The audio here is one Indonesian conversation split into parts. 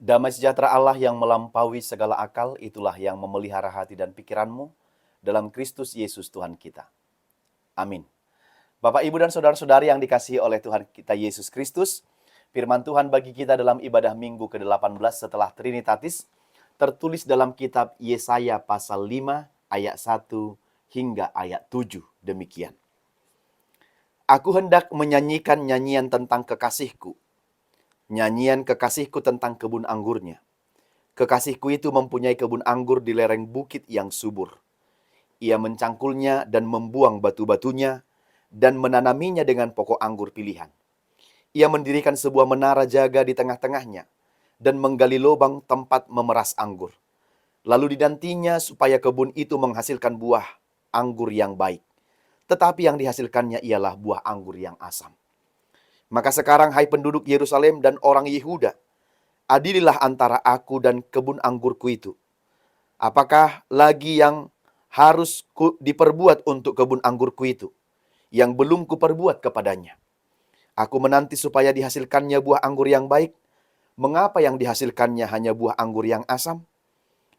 Damai sejahtera Allah yang melampaui segala akal, itulah yang memelihara hati dan pikiranmu dalam Kristus Yesus Tuhan kita. Amin. Bapak, Ibu, dan saudara-saudari yang dikasihi oleh Tuhan kita Yesus Kristus, firman Tuhan bagi kita dalam ibadah minggu ke-18 setelah Trinitatis, tertulis dalam kitab Yesaya pasal 5 ayat 1 hingga ayat 7. Demikian. Aku hendak menyanyikan nyanyian tentang kekasihku, nyanyian kekasihku tentang kebun anggurnya. Kekasihku itu mempunyai kebun anggur di lereng bukit yang subur. Ia mencangkulnya dan membuang batu-batunya dan menanaminya dengan pokok anggur pilihan. Ia mendirikan sebuah menara jaga di tengah-tengahnya dan menggali lubang tempat memeras anggur. Lalu dinantinya supaya kebun itu menghasilkan buah anggur yang baik. Tetapi yang dihasilkannya ialah buah anggur yang asam. Maka sekarang, hai penduduk Yerusalem dan orang Yehuda, adililah antara aku dan kebun anggurku itu. Apakah lagi yang harus diperbuat untuk kebun anggurku itu, yang belum kuperbuat kepadanya? Aku menanti supaya dihasilkannya buah anggur yang baik. Mengapa yang dihasilkannya hanya buah anggur yang asam?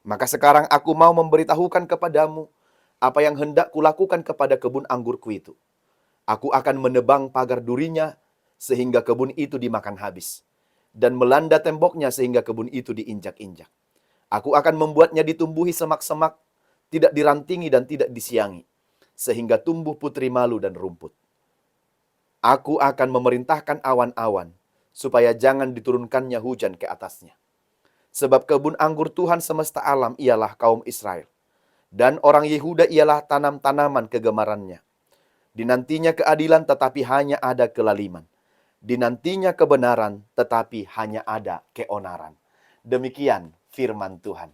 Maka sekarang aku mau memberitahukan kepadamu apa yang hendak kulakukan kepada kebun anggurku itu. Aku akan menebang pagar durinya sehingga kebun itu dimakan habis, dan melanda temboknya sehingga kebun itu diinjak-injak. Aku akan membuatnya ditumbuhi semak-semak, tidak dirantingi dan tidak disiangi, sehingga tumbuh putri malu dan rumput. Aku akan memerintahkan awan-awan, supaya jangan diturunkannya hujan ke atasnya. Sebab kebun anggur Tuhan semesta alam ialah kaum Israel, dan orang Yehuda ialah tanam-tanaman kegemarannya. Dinantinya keadilan tetapi hanya ada kelaliman. Dinantinya kebenaran, tetapi hanya ada keonaran. Demikian firman Tuhan.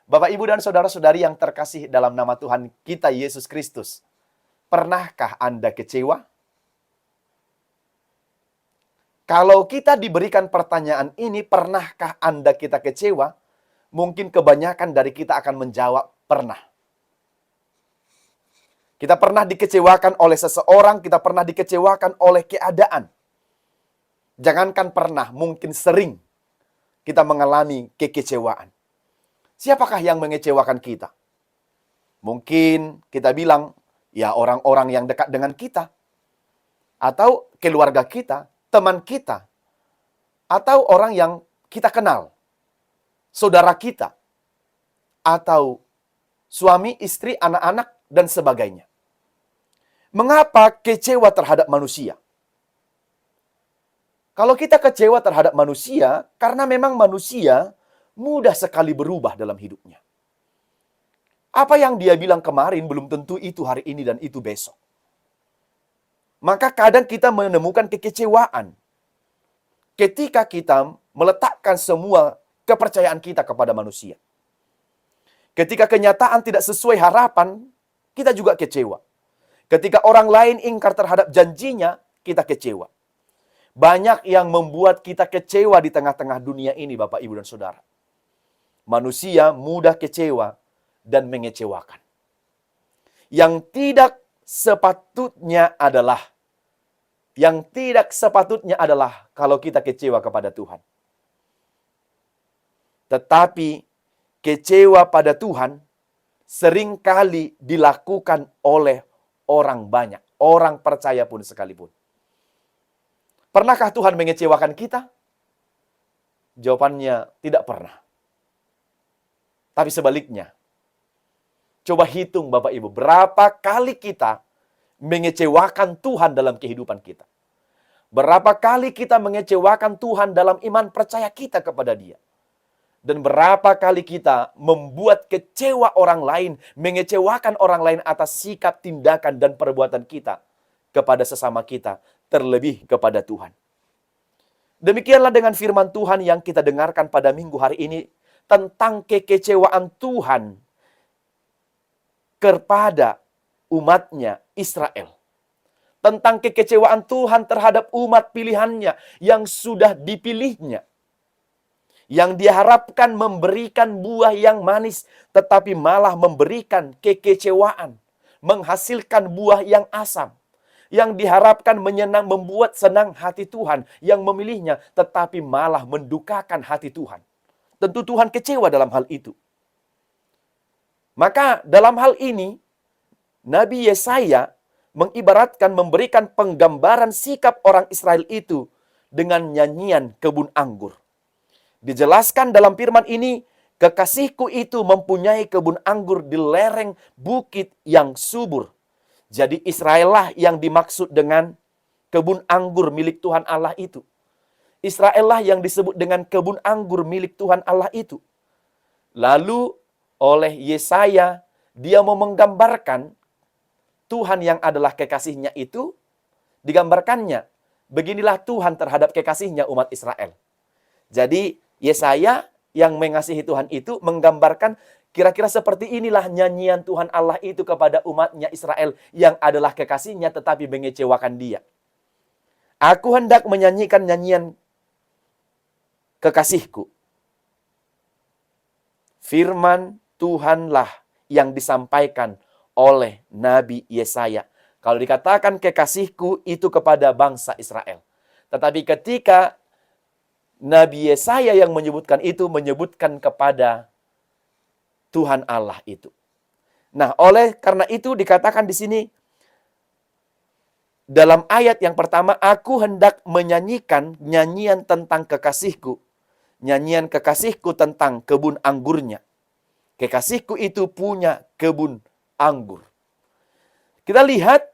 Bapak, Ibu, dan saudara-saudari yang terkasih dalam nama Tuhan kita Yesus Kristus, pernahkah Anda kecewa? Kalau kita diberikan pertanyaan ini, pernahkah Anda kita kecewa? Mungkin kebanyakan dari kita akan menjawab, pernah. Kita pernah dikecewakan oleh seseorang, kita pernah dikecewakan oleh keadaan. Jangankan pernah, mungkin sering kita mengalami kekecewaan. Siapakah yang mengecewakan kita? Mungkin kita bilang, ya orang-orang yang dekat dengan kita. Atau keluarga kita, teman kita. Atau orang yang kita kenal. Saudara kita. Atau suami, istri, anak-anak, dan sebagainya. Mengapa kecewa terhadap manusia? Kalau kita kecewa terhadap manusia, karena memang manusia mudah sekali berubah dalam hidupnya. Apa yang dia bilang kemarin belum tentu itu hari ini dan itu besok. Maka kadang kita menemukan kekecewaan ketika kita meletakkan semua kepercayaan kita kepada manusia. Ketika kenyataan tidak sesuai harapan, kita juga kecewa. Ketika orang lain ingkar terhadap janjinya, kita kecewa. Banyak yang membuat kita kecewa di tengah-tengah dunia ini, Bapak, Ibu, dan Saudara. Manusia mudah kecewa dan mengecewakan. Yang tidak sepatutnya adalah kalau kita kecewa kepada Tuhan. Tetapi kecewa pada Tuhan seringkali dilakukan oleh orang banyak, orang percaya pun sekalipun. Pernahkah Tuhan mengecewakan kita? Jawabannya tidak pernah. Tapi sebaliknya, coba hitung Bapak Ibu, berapa kali kita mengecewakan Tuhan dalam kehidupan kita. Berapa kali kita mengecewakan Tuhan dalam iman percaya kita kepada Dia. Dan berapa kali kita membuat kecewa orang lain, mengecewakan orang lain atas sikap, tindakan, dan perbuatan kita kepada sesama kita, terlebih kepada Tuhan. Demikianlah dengan firman Tuhan yang kita dengarkan pada minggu hari ini tentang kekecewaan Tuhan kepada umatnya Israel. Tentang kekecewaan Tuhan terhadap umat pilihannya yang sudah dipilihnya. Yang diharapkan memberikan buah yang manis, tetapi malah memberikan kekecewaan. Menghasilkan buah yang asam. Yang diharapkan membuat senang hati Tuhan yang memilihnya, tetapi malah mendukakan hati Tuhan. tentu Tuhan kecewa dalam hal itu. Maka dalam hal ini, Nabi Yesaya mengibaratkan, memberikan penggambaran sikap orang Israel itu dengan nyanyian kebun anggur. Dijelaskan dalam firman ini, kekasihku itu mempunyai kebun anggur di lereng bukit yang subur. Jadi Israel lah yang dimaksud dengan kebun anggur milik Tuhan Allah itu. Israel lah yang disebut dengan kebun anggur milik Tuhan Allah itu. Lalu oleh Yesaya, dia mau menggambarkan Tuhan yang adalah kekasihnya itu, digambarkannya, beginilah Tuhan terhadap kekasihnya umat Israel. Jadi Yesaya yang mengasihi Tuhan itu menggambarkan kira-kira seperti inilah nyanyian Tuhan Allah itu kepada umatnya Israel yang adalah kekasihnya tetapi mengecewakan dia. Aku hendak menyanyikan nyanyian kekasihku. Firman Tuhanlah yang disampaikan oleh Nabi Yesaya. Kalau dikatakan kekasihku itu kepada bangsa Israel. Tetapi ketika Nabi Yesaya yang menyebutkan itu, menyebutkan kepada Tuhan Allah itu. Nah, oleh karena itu dikatakan di sini, dalam ayat yang pertama, aku hendak menyanyikan nyanyian tentang kekasihku. Nyanyian kekasihku tentang kebun anggurnya. Kekasihku itu punya kebun anggur. Kita lihat,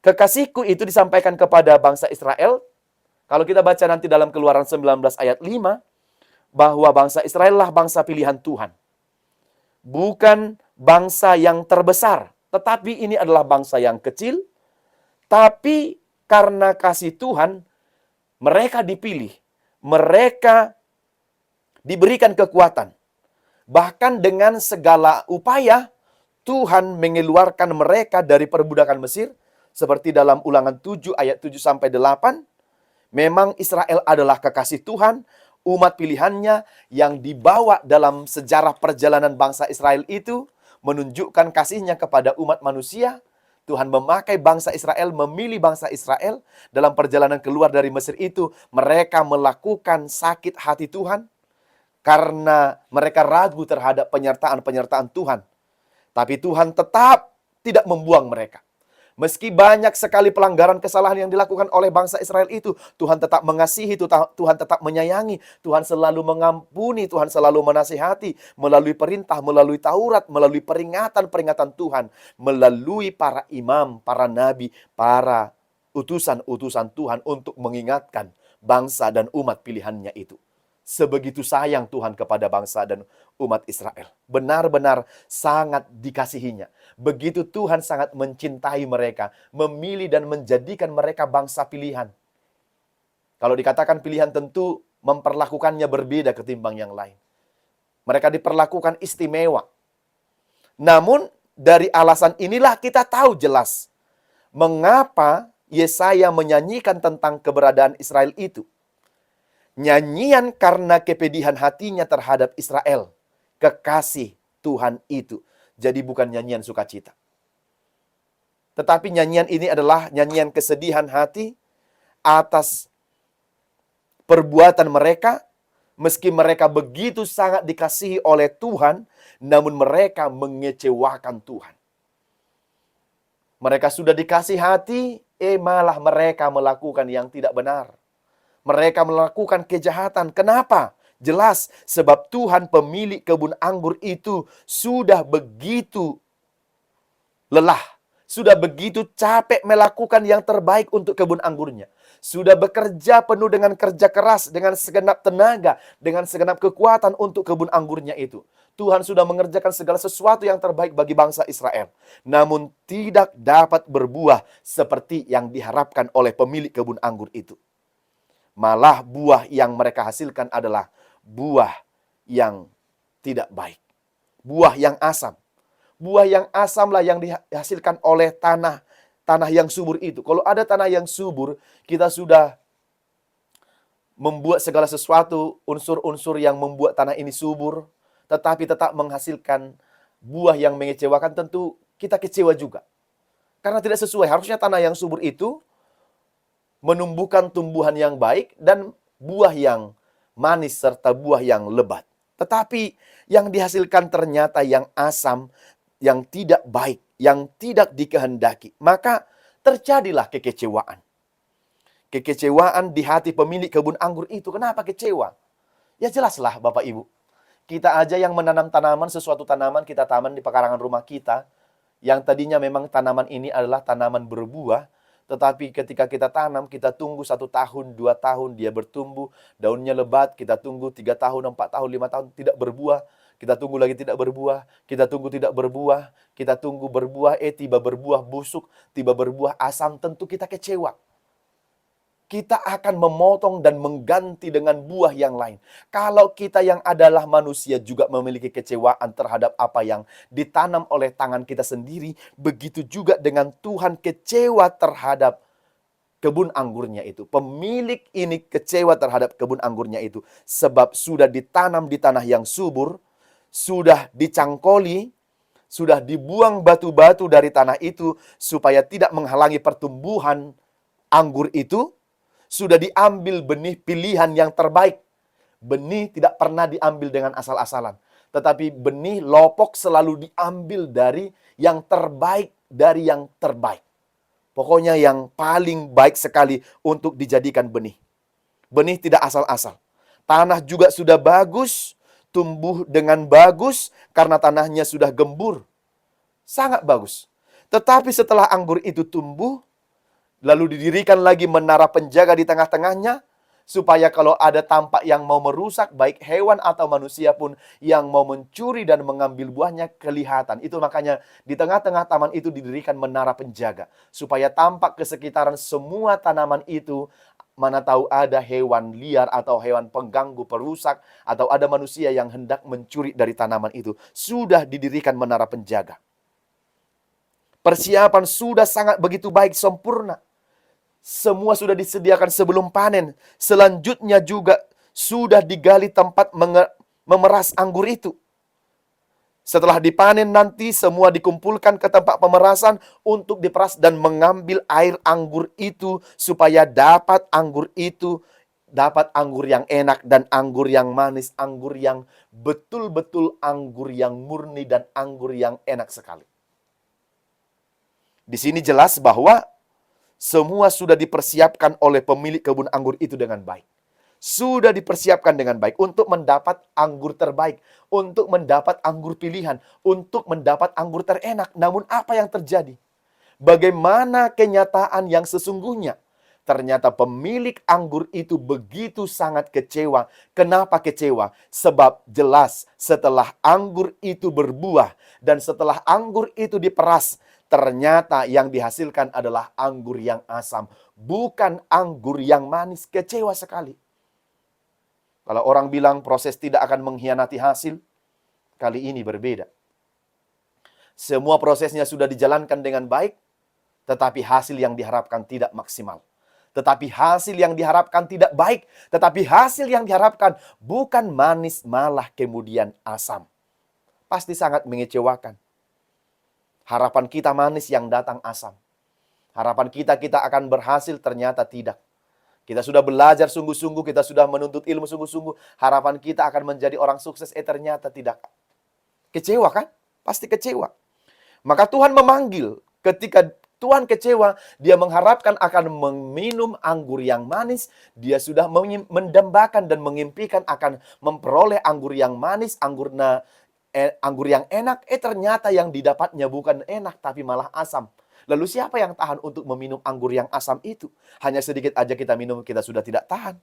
kekasihku itu disampaikan kepada bangsa Israel. Kalau kita baca nanti dalam Keluaran 19 ayat 5, bahwa bangsa Israel lah bangsa pilihan Tuhan. Bukan bangsa yang terbesar, tetapi ini adalah bangsa yang kecil. Tapi karena kasih Tuhan, mereka dipilih. Mereka diberikan kekuatan. Bahkan dengan segala upaya, Tuhan mengeluarkan mereka dari perbudakan Mesir. Seperti dalam Ulangan 7 ayat 7-8. Memang Israel adalah kekasih Tuhan, umat pilihannya yang dibawa dalam sejarah perjalanan bangsa Israel itu, menunjukkan kasihnya kepada umat manusia. Tuhan memakai bangsa Israel, memilih bangsa Israel dalam perjalanan keluar dari Mesir itu. Mereka melakukan sakit hati Tuhan karena mereka ragu terhadap penyertaan-penyertaan Tuhan. Tapi Tuhan tetap tidak membuang mereka. Meski banyak sekali pelanggaran kesalahan yang dilakukan oleh bangsa Israel itu, Tuhan tetap mengasihi, Tuhan tetap menyayangi, Tuhan selalu mengampuni, Tuhan selalu menasihati, melalui perintah, melalui Taurat, melalui peringatan-peringatan Tuhan, melalui para imam, para nabi, para utusan-utusan Tuhan untuk mengingatkan bangsa dan umat pilihannya itu. Sebegitu sayang Tuhan kepada bangsa dan umat Israel. Benar-benar sangat dikasihinya. Begitu Tuhan sangat mencintai mereka, memilih dan menjadikan mereka bangsa pilihan. Kalau dikatakan pilihan tentu memperlakukannya berbeda ketimbang yang lain. Mereka diperlakukan istimewa. Namun dari alasan inilah kita tahu jelas mengapa Yesaya menyanyikan tentang keberadaan Israel itu. Nyanyian karena kepedihan hatinya terhadap Israel. Kekasih Tuhan itu. Jadi bukan nyanyian sukacita. Tetapi nyanyian ini adalah nyanyian kesedihan hati atas perbuatan mereka. Meski mereka begitu sangat dikasihi oleh Tuhan, namun mereka mengecewakan Tuhan. Mereka sudah dikasih hati, malah mereka melakukan yang tidak benar. Mereka melakukan kejahatan. Kenapa? Jelas, sebab Tuhan pemilik kebun anggur itu sudah begitu lelah. Sudah begitu capek melakukan yang terbaik untuk kebun anggurnya. Sudah bekerja penuh dengan kerja keras, dengan segenap tenaga, dengan segenap kekuatan untuk kebun anggurnya itu. Tuhan sudah mengerjakan segala sesuatu yang terbaik bagi bangsa Israel. Namun tidak dapat berbuah seperti yang diharapkan oleh pemilik kebun anggur itu. Malah buah yang mereka hasilkan adalah buah yang tidak baik. Buah yang asam. Buah yang asamlah yang dihasilkan oleh tanah yang subur itu. Kalau ada tanah yang subur, kita sudah membuat segala sesuatu, unsur-unsur yang membuat tanah ini subur, tetapi tetap menghasilkan buah yang mengecewakan, tentu kita kecewa juga. Karena tidak sesuai. Harusnya tanah yang subur itu menumbuhkan tumbuhan yang baik dan buah yang manis serta buah yang lebat. Tetapi yang dihasilkan ternyata yang asam, yang tidak baik, yang tidak dikehendaki. Maka terjadilah kekecewaan. Kekecewaan di hati pemilik kebun anggur itu. Kenapa kecewa? Ya jelaslah Bapak Ibu. Kita aja yang menanam tanaman, sesuatu tanaman kita tanam di pekarangan rumah kita, yang tadinya memang tanaman ini adalah tanaman berbuah, tetapi ketika kita tanam, kita tunggu 1 tahun, 2 tahun, dia bertumbuh, daunnya lebat, kita tunggu 3 tahun, 4 tahun, 5 tahun, tidak berbuah, kita tunggu lagi tidak berbuah, kita tunggu tidak berbuah, kita tunggu berbuah, tiba berbuah busuk, tiba berbuah asam, tentu kita kecewa. Kita akan memotong dan mengganti dengan buah yang lain. Kalau kita yang adalah manusia juga memiliki kecewaan terhadap apa yang ditanam oleh tangan kita sendiri, begitu juga dengan Tuhan kecewa terhadap kebun anggurnya itu. Pemilik ini kecewa terhadap kebun anggurnya itu. Sebab sudah ditanam di tanah yang subur, sudah dicangkoli, sudah dibuang batu-batu dari tanah itu, supaya tidak menghalangi pertumbuhan anggur itu. Sudah diambil benih pilihan yang terbaik. Benih tidak pernah diambil dengan asal-asalan. Tetapi benih lopok selalu diambil dari yang terbaik, dari yang terbaik. Pokoknya yang paling baik sekali untuk dijadikan benih. Benih tidak asal-asal. Tanah juga sudah bagus, tumbuh dengan bagus karena tanahnya sudah gembur. Sangat bagus. Tetapi setelah anggur itu tumbuh, lalu didirikan lagi menara penjaga di tengah-tengahnya, supaya kalau ada tampak yang mau merusak, baik hewan atau manusia pun yang mau mencuri dan mengambil buahnya kelihatan. Itu makanya di tengah-tengah taman itu didirikan menara penjaga, supaya tampak ke sekitaran semua tanaman itu, mana tahu ada hewan liar atau hewan pengganggu perusak, atau ada manusia yang hendak mencuri dari tanaman itu. Sudah didirikan menara penjaga. Persiapan sudah sangat begitu baik, sempurna. Semua sudah disediakan sebelum panen. Selanjutnya juga sudah digali tempat memeras anggur itu. Setelah dipanen nanti semua dikumpulkan ke tempat pemerasan untuk diperas dan mengambil air anggur itu, supaya dapat anggur itu, dapat anggur yang enak dan anggur yang manis, anggur yang betul-betul anggur yang murni dan anggur yang enak sekali. Di sini jelas bahwa semua sudah dipersiapkan oleh pemilik kebun anggur itu dengan baik. Sudah dipersiapkan dengan baik untuk mendapat anggur terbaik, untuk mendapat anggur pilihan, untuk mendapat anggur terenak. Namun apa yang terjadi? Bagaimana kenyataan yang sesungguhnya? Ternyata pemilik anggur itu begitu sangat kecewa. Kenapa kecewa? Sebab jelas setelah anggur itu berbuah dan setelah anggur itu diperas, ternyata yang dihasilkan adalah anggur yang asam, bukan anggur yang manis. Kecewa sekali. Kalau orang bilang proses tidak akan mengkhianati hasil, kali ini berbeda. Semua prosesnya sudah dijalankan dengan baik, tetapi hasil yang diharapkan tidak maksimal. Tetapi hasil yang diharapkan tidak baik, tetapi hasil yang diharapkan bukan manis, malah kemudian asam. Pasti sangat mengecewakan. Harapan kita manis yang datang asam. Harapan kita akan berhasil, ternyata tidak. Kita sudah belajar sungguh-sungguh, kita sudah menuntut ilmu sungguh-sungguh. Harapan kita akan menjadi orang sukses, ternyata tidak. Kecewa kan? Pasti kecewa. Maka Tuhan memanggil. Ketika Tuhan kecewa, dia mengharapkan akan meminum anggur yang manis. Dia sudah mendambakan dan mengimpikan akan memperoleh anggur yang manis, anggur yang enak. Ternyata yang didapatnya bukan enak, tapi malah asam. Lalu siapa yang tahan untuk meminum anggur yang asam itu? Hanya sedikit aja kita minum, kita sudah tidak tahan.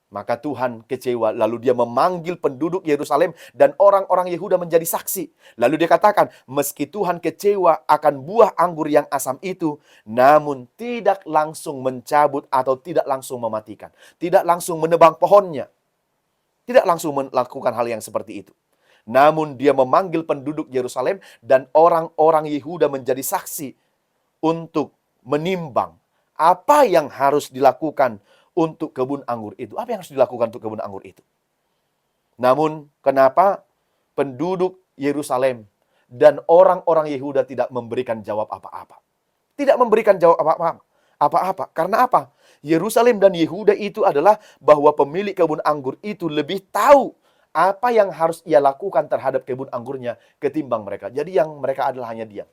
Maka Tuhan kecewa, lalu dia memanggil penduduk Yerusalem dan orang-orang Yehuda menjadi saksi. Lalu dia katakan, meski Tuhan kecewa akan buah anggur yang asam itu, namun tidak langsung mencabut atau tidak langsung mematikan. Tidak langsung menebang pohonnya. Tidak langsung melakukan hal yang seperti itu. Namun dia memanggil penduduk Yerusalem dan orang-orang Yehuda menjadi saksi untuk menimbang apa yang harus dilakukan untuk kebun anggur itu. Apa yang harus dilakukan untuk kebun anggur itu? Namun, kenapa penduduk Yerusalem dan orang-orang Yehuda tidak memberikan jawab apa-apa? Tidak memberikan jawab apa-apa. apa-apa. Karena apa? Yerusalem dan Yehuda itu adalah bahwa pemilik kebun anggur itu lebih tahu apa yang harus ia lakukan terhadap kebun anggurnya ketimbang mereka. Jadi yang mereka adalah hanya diam.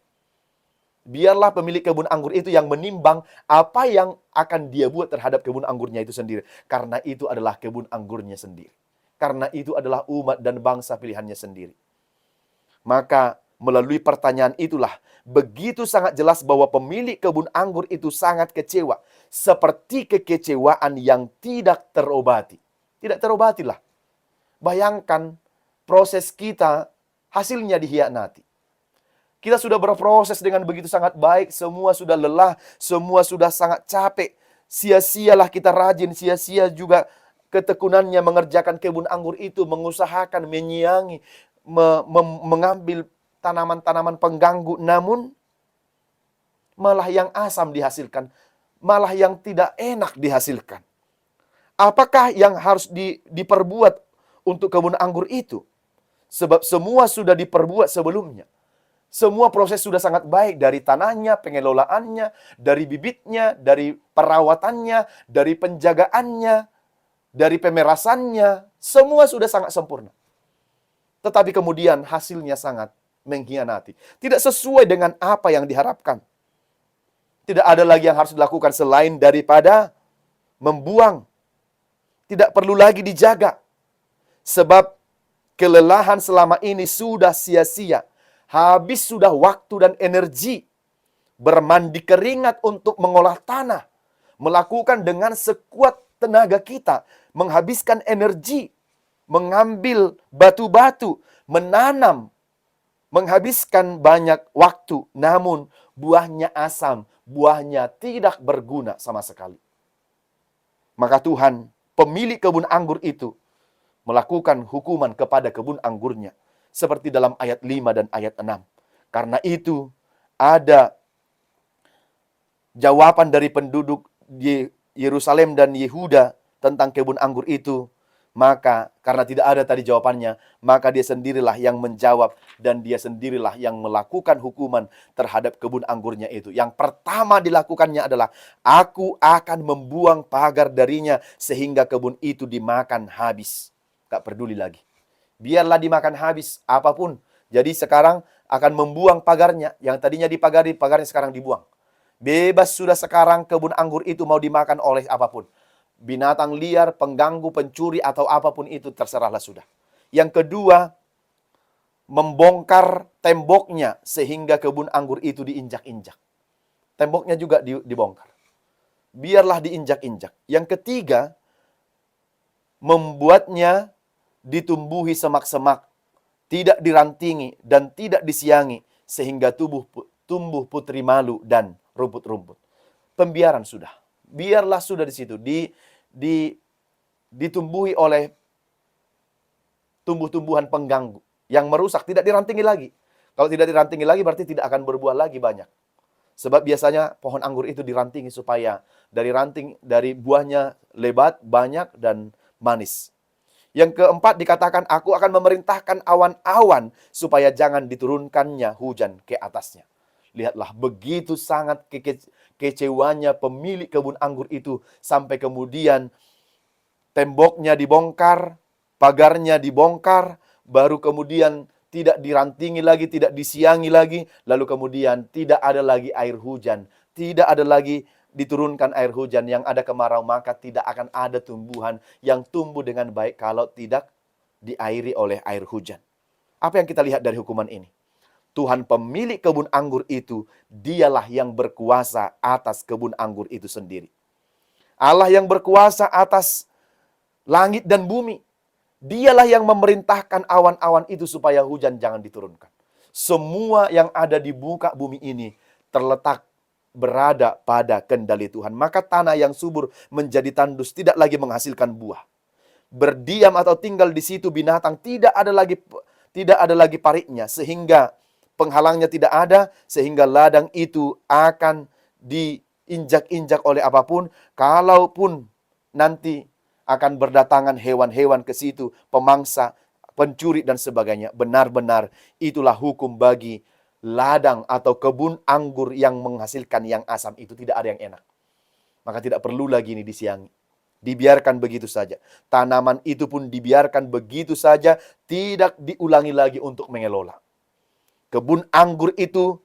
Biarlah pemilik kebun anggur itu yang menimbang apa yang akan dia buat terhadap kebun anggurnya itu sendiri. Karena itu adalah kebun anggurnya sendiri. Karena itu adalah umat dan bangsa pilihannya sendiri. Maka melalui pertanyaan itulah begitu sangat jelas bahwa pemilik kebun anggur itu sangat kecewa. Seperti kekecewaan yang tidak terobati. Tidak terobatilah. Bayangkan proses kita hasilnya dikhianati. Kita sudah berproses dengan begitu sangat baik, semua sudah lelah, semua sudah sangat capek. Sia-sialah kita rajin, sia-sia juga ketekunannya mengerjakan kebun anggur itu, mengusahakan, menyiangi, mengambil tanaman-tanaman pengganggu. Namun, malah yang asam dihasilkan, malah yang tidak enak dihasilkan. Apakah yang harus diperbuat untuk kebun anggur itu? Sebab semua sudah diperbuat sebelumnya. Semua proses sudah sangat baik, dari tanahnya, pengelolaannya, dari bibitnya, dari perawatannya, dari penjagaannya, dari pemerasannya. Semua sudah sangat sempurna. Tetapi kemudian hasilnya sangat mengkhianati. Tidak sesuai dengan apa yang diharapkan. Tidak ada lagi yang harus dilakukan selain daripada membuang. Tidak perlu lagi dijaga. Sebab kelelahan selama ini sudah sia-sia. Habis sudah waktu dan energi bermandi keringat untuk mengolah tanah, melakukan dengan sekuat tenaga kita, menghabiskan energi, mengambil batu-batu, menanam, menghabiskan banyak waktu, namun buahnya asam, buahnya tidak berguna sama sekali. Maka Tuhan, pemilik kebun anggur itu, melakukan hukuman kepada kebun anggurnya. Seperti dalam ayat 5 dan ayat 6. Karena itu ada jawaban dari penduduk di Yerusalem dan Yehuda tentang kebun anggur itu. Maka karena tidak ada tadi jawabannya, maka dia sendirilah yang menjawab dan dia sendirilah yang melakukan hukuman terhadap kebun anggurnya itu. Yang pertama dilakukannya adalah, aku akan membuang pagar darinya sehingga kebun itu dimakan habis. Tak peduli lagi. Biarlah dimakan habis apapun. Jadi sekarang akan membuang pagarnya. Yang tadinya dipagari, pagarnya sekarang dibuang. Bebas sudah sekarang kebun anggur itu mau dimakan oleh apapun. Binatang liar, pengganggu, pencuri, atau apapun itu terserahlah sudah. Yang kedua, membongkar temboknya sehingga kebun anggur itu diinjak-injak. Temboknya juga dibongkar. Biarlah diinjak-injak. Yang ketiga, membuatnya ditumbuhi semak-semak, tidak dirantingi dan tidak disiangi, sehingga tumbuh putri malu dan rumput-rumput. Pembiaran sudah. Biarlah sudah di situ. Ditumbuhi oleh tumbuh-tumbuhan pengganggu yang merusak, tidak dirantingi lagi. Kalau tidak dirantingi lagi berarti tidak akan berbuah lagi banyak. Sebab biasanya pohon anggur itu dirantingi supaya dari buahnya lebat, banyak, dan manis. Yang keempat dikatakan, aku akan memerintahkan awan-awan supaya jangan diturunkannya hujan ke atasnya. Lihatlah, begitu sangat kecewanya pemilik kebun anggur itu, sampai kemudian temboknya dibongkar, pagarnya dibongkar, baru kemudian tidak dirantingi lagi, tidak disiangi lagi, lalu kemudian tidak ada lagi air hujan, tidak ada lagi diturunkan air hujan, yang ada kemarau, maka tidak akan ada tumbuhan yang tumbuh dengan baik kalau tidak diairi oleh air hujan. Apa yang kita lihat dari hukuman ini? Tuhan pemilik kebun anggur itu, dialah yang berkuasa atas kebun anggur itu sendiri. Allah yang berkuasa atas langit dan bumi. Dialah yang memerintahkan awan-awan itu supaya hujan jangan diturunkan. Semua yang ada di muka bumi ini terletak berada pada kendali Tuhan. Maka tanah yang subur menjadi tandus, tidak lagi menghasilkan buah. Berdiam atau tinggal di situ binatang, tidak ada lagi paritnya, sehingga penghalangnya tidak ada, sehingga ladang itu akan diinjak-injak oleh apapun. Kalaupun nanti akan berdatangan hewan-hewan ke situ, pemangsa, pencuri dan sebagainya, benar-benar itulah hukum bagi ladang atau kebun anggur yang menghasilkan yang asam itu. Tidak ada yang enak. maka tidak perlu lagi ini disiangi. Dibiarkan begitu saja. Tanaman itu pun dibiarkan begitu saja, tidak diulangi lagi untuk mengelola. Kebun anggur itu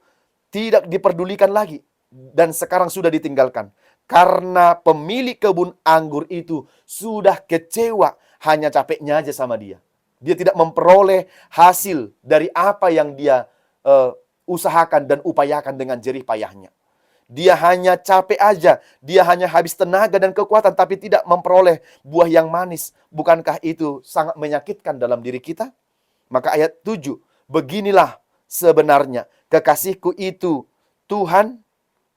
tidak diperdulikan lagi dan sekarang sudah ditinggalkan. Karena pemilik kebun anggur itu sudah kecewa, hanya capeknya aja sama dia. Dia tidak memperoleh hasil dari apa yang dia usahakan dan upayakan dengan jerih payahnya. Dia hanya capek aja, dia hanya habis tenaga dan kekuatan, tapi tidak memperoleh buah yang manis. Bukankah itu sangat menyakitkan dalam diri kita? Maka ayat 7, beginilah sebenarnya kekasihku itu Tuhan,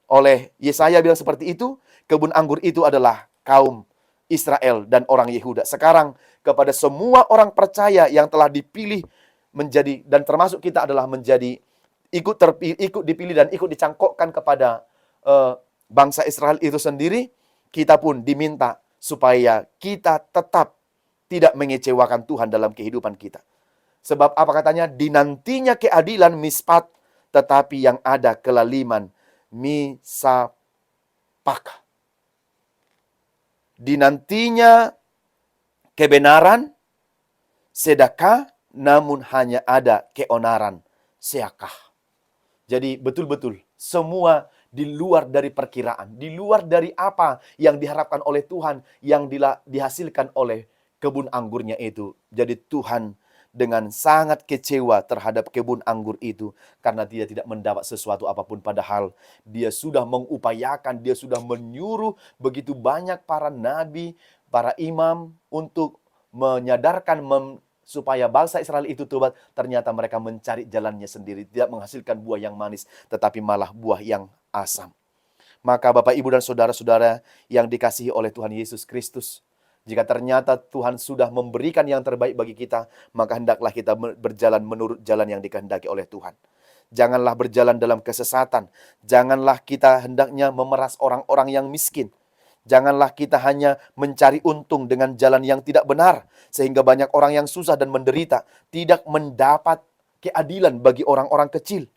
oleh Yesaya bilang seperti itu, kebun anggur itu adalah kaum Israel dan orang Yehuda. Sekarang kepada semua orang percaya yang telah dipilih menjadi, dan termasuk kita adalah menjadi ikut dipilih dan ikut dicangkokkan kepada bangsa Israel itu sendiri, kita pun diminta supaya kita tetap tidak mengecewakan Tuhan dalam kehidupan kita. Sebab apa katanya? Dinantinya keadilan mispat, tetapi yang ada kelaliman misapak. Dinantinya kebenaran sedekah, namun hanya ada keonaran seakah. Jadi betul-betul semua di luar dari perkiraan, di luar dari apa yang diharapkan oleh Tuhan, yang dihasilkan oleh kebun anggurnya itu. Jadi Tuhan dengan sangat kecewa terhadap kebun anggur itu karena dia tidak mendapat sesuatu apapun, padahal dia sudah mengupayakan, dia sudah menyuruh begitu banyak para nabi, para imam untuk menyadarkan supaya bangsa Israel itu tobat. Ternyata mereka mencari jalannya sendiri, tidak menghasilkan buah yang manis, tetapi malah buah yang asam. Maka Bapak, Ibu, dan saudara-saudara yang dikasihi oleh Tuhan Yesus Kristus, jika ternyata Tuhan sudah memberikan yang terbaik bagi kita, maka hendaklah kita berjalan menurut jalan yang dikehendaki oleh Tuhan. Janganlah berjalan dalam kesesatan. Janganlah kita hendaknya memeras orang-orang yang miskin. Janganlah kita hanya mencari untung dengan jalan yang tidak benar, sehingga banyak orang yang susah dan menderita, tidak mendapat keadilan bagi orang-orang kecil.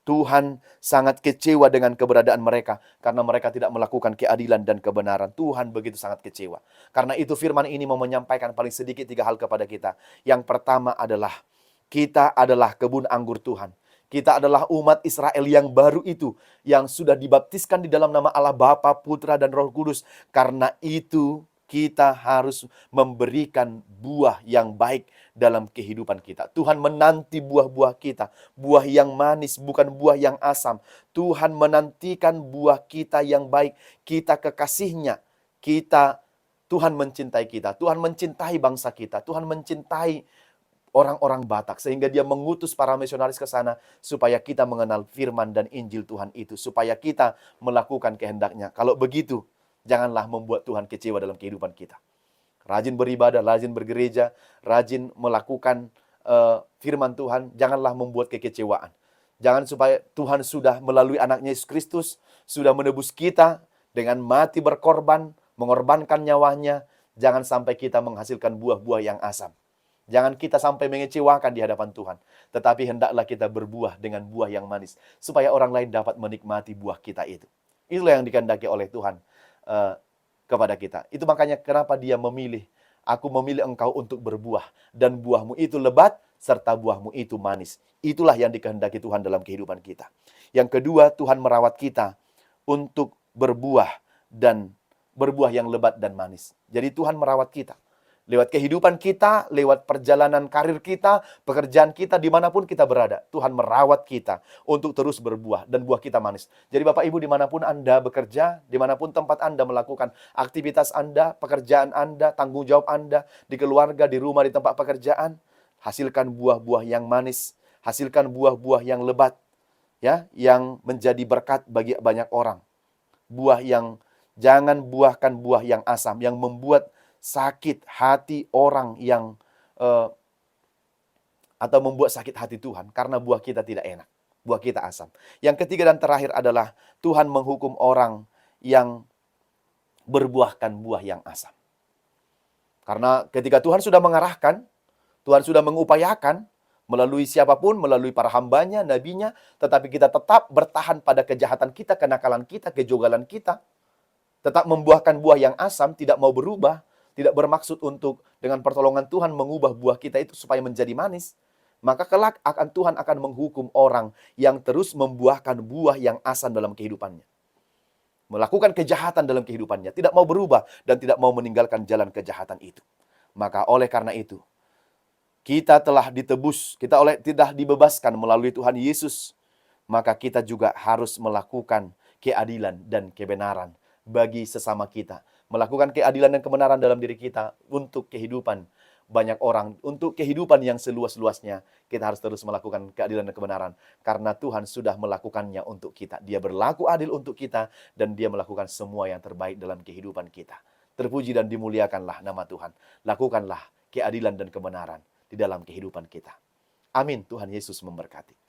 Tuhan sangat kecewa dengan keberadaan mereka karena mereka tidak melakukan keadilan dan kebenaran. Tuhan begitu sangat kecewa. Karena itu firman ini mau menyampaikan paling sedikit 3 hal kepada kita. Yang pertama adalah kita adalah kebun anggur Tuhan. Kita adalah umat Israel yang baru itu, yang sudah dibaptiskan di dalam nama Allah Bapa, Putra, dan Roh Kudus. Karena itu kita harus memberikan buah yang baik dalam kehidupan kita. Tuhan menanti buah-buah kita, buah yang manis, bukan buah yang asam. Tuhan menantikan buah kita yang baik, kita kekasihnya. Tuhan mencintai kita, Tuhan mencintai bangsa kita, Tuhan mencintai orang-orang Batak, sehingga dia mengutus para misionaris ke sana supaya kita mengenal firman dan Injil Tuhan itu, supaya kita melakukan kehendaknya. Kalau begitu, janganlah membuat Tuhan kecewa dalam kehidupan kita. Rajin beribadah, rajin bergereja, rajin melakukan firman Tuhan, janganlah membuat kekecewaan. Jangan, supaya Tuhan sudah melalui anaknya Yesus Kristus, sudah menebus kita dengan mati berkorban, mengorbankan nyawanya. Jangan sampai kita menghasilkan buah-buah yang asam. Jangan kita sampai mengecewakan di hadapan Tuhan. Tetapi hendaklah kita berbuah dengan buah yang manis, supaya orang lain dapat menikmati buah kita itu. Itulah yang dikehendaki oleh Tuhan kepada kita. Itu makanya kenapa dia memilih, aku memilih engkau untuk berbuah, dan buahmu itu lebat, serta buahmu itu manis. Itulah yang dikehendaki Tuhan dalam kehidupan kita. Yang kedua, Tuhan merawat kita untuk berbuah, dan berbuah yang lebat dan manis. Jadi Tuhan merawat kita. Lewat kehidupan kita, lewat perjalanan karir kita, pekerjaan kita, dimanapun kita berada, Tuhan merawat kita untuk terus berbuah, dan buah kita manis. Jadi Bapak Ibu, dimanapun Anda bekerja, dimanapun tempat Anda melakukan aktivitas Anda, pekerjaan Anda, tanggung jawab Anda, di keluarga, di rumah, di tempat pekerjaan, hasilkan buah-buah yang manis, hasilkan buah-buah yang lebat, ya, yang menjadi berkat bagi banyak orang. Jangan buahkan buah yang asam, yang membuat sakit hati orang yang atau membuat sakit hati Tuhan, karena buah kita tidak enak, buah kita asam. Yang ketiga dan terakhir adalah Tuhan menghukum orang yang berbuahkan buah yang asam. Karena ketika Tuhan sudah mengarahkan, Tuhan sudah mengupayakan melalui siapapun, melalui para hambanya, nabinya, tetapi kita tetap bertahan pada kejahatan kita, kenakalan kita, kejogalan kita, tetap membuahkan buah yang asam, tidak mau berubah, tidak bermaksud untuk dengan pertolongan Tuhan mengubah buah kita itu supaya menjadi manis, maka kelak Tuhan akan menghukum orang yang terus membuahkan buah yang asam dalam kehidupannya. Melakukan kejahatan dalam kehidupannya, tidak mau berubah dan tidak mau meninggalkan jalan kejahatan itu. Maka oleh karena itu, kita telah ditebus, tidak dibebaskan melalui Tuhan Yesus. Maka kita juga harus melakukan keadilan dan kebenaran bagi sesama kita. Melakukan keadilan dan kebenaran dalam diri kita untuk kehidupan banyak orang, untuk kehidupan yang seluas-luasnya. Kita harus terus melakukan keadilan dan kebenaran. Karena Tuhan sudah melakukannya untuk kita. Dia berlaku adil untuk kita dan Dia melakukan semua yang terbaik dalam kehidupan kita. Terpuji dan dimuliakanlah nama Tuhan. Lakukanlah keadilan dan kebenaran di dalam kehidupan kita. Amin. Tuhan Yesus memberkati.